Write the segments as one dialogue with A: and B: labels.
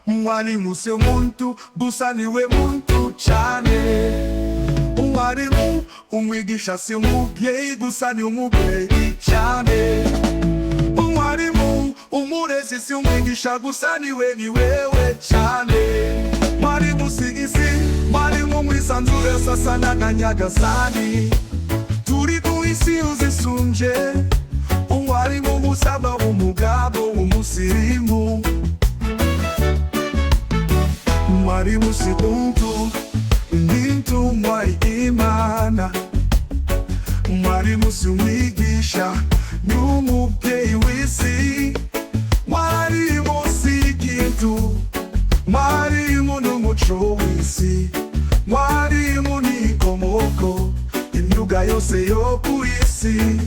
A: Mwalimu si umuntu, gusa niwe muntu cyane. Umwarimu, umwigisha si umubyeyi, gusa ni umubyeyi cyane. Umwarimu, umurezi si umwigisha, gusa ni wewe cyane. Mwalimu si isi, mwalimu mwisanzure, sasa na nyagasani. Turi ku isi uzisunje, umwarimu musaba umugabo umusirimu. Mwalimu si umuntu, ni intumwa y'Imana. Mwalimu si umwigisha, ni umubyeyi w'isi. Mwalimu si ikintu, mwalimu ni umuco w'isi. Mwalimu ni inkomoko y'imyuga yose yo ku isi.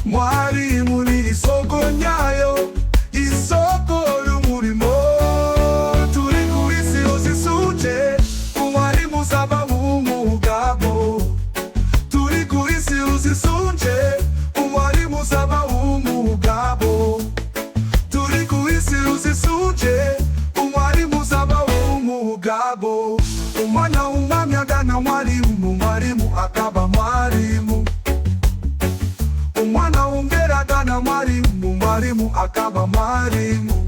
A: Mwalimu ni isoko nyayo, isoko y'umurimo. Turi ku isi uzisunje, umwarimu usaba umugabo. Turi ku isi uzisunje, umwarimu usaba umugabo. Turi ku isi uzisunje, umwarimu usaba umugabo. Umwana w'umwami agana mwarimu, mwarimu akaba mwarimu. Umwana w'umwera agana mwarimu, mwarimu akaba mwarimu.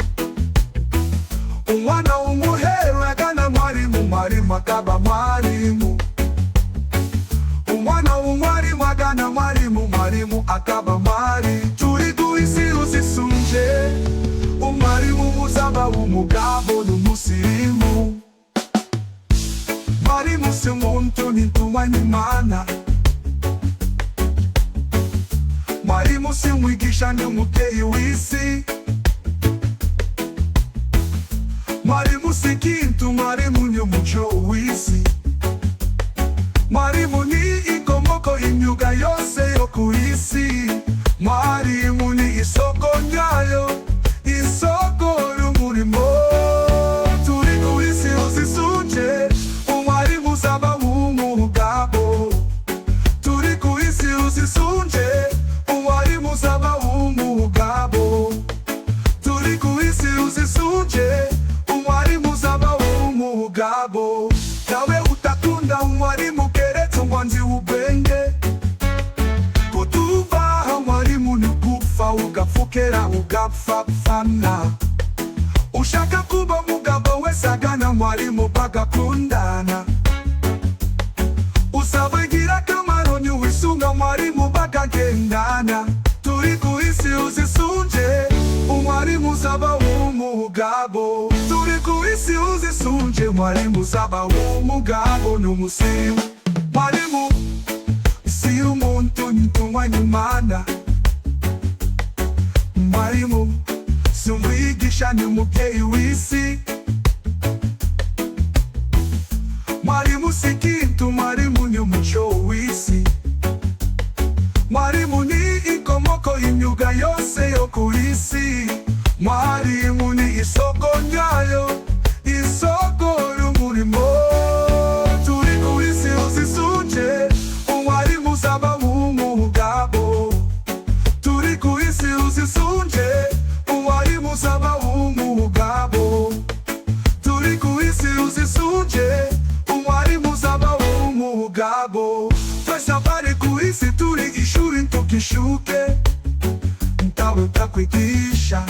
A: Umwana w'umuheru agana mwarimu, mwarimu akaba mwarimu. Umwana w'umwarimu agana mwarimu, mwarimu akaba mwarimu. Turi ku isi uzisunje, umwarimu usaba umugabo n'umusirimu. Mwalimu si umuntu, ni intumwa y'Imana. Mwalimu si umwigisha, ni umubyeyi w'isi. Mwalimu si ikintu, mwalimu ni umuco w'isi. Mwalimu ni inkomoko y'imyuga yose yo ku isi. Mwalimu ni isoko nyayo, isoko y'umurimo. Turi ku isi uzisunje, umwarimu usaba umugabo. Turi ku isi uzisunje, umwarimu usaba umugabo. Turi ku isi uzisunje, umwarimu usaba umugabo. Nawe utakunda umwarimu keretse umwanzi w'ubwenge. Kutubaha mwalimu ni gupfa, ugapfukera ugapfapfana. Ushaka kuba umugabo wese agana mwalimu bagakundana. Usaba ingirakamaro ni wisunga mwalimu bakagendana. Turi ku isi uzisunje, umwarimu usaba umugabo. Turi ku isi uzisunje, mwalimu usaba umugabo n'umusirimu. Mwalimu si umuntu, ni intumwa y'Imana. Mwalimu si umwigisha, ni umubyeyi w'isi. Mwalimu si ikintu, mwalimu ni umuco w'isi. Mwalimu ni inkomoko y'imyuga yose yo ku isi. Mwalimu ni isoko nyayo, isoko y'umurimo. Turi ku isi uzisunje, umwarimu usaba umugabo. Turi ku isi uzisunje, umwarimu usaba umugabo. Turi ku isi uzisunje, umwarimu usaba umugabo. Twese abari ku isi turi ishuri, tukishuke ntawe utakwigisha.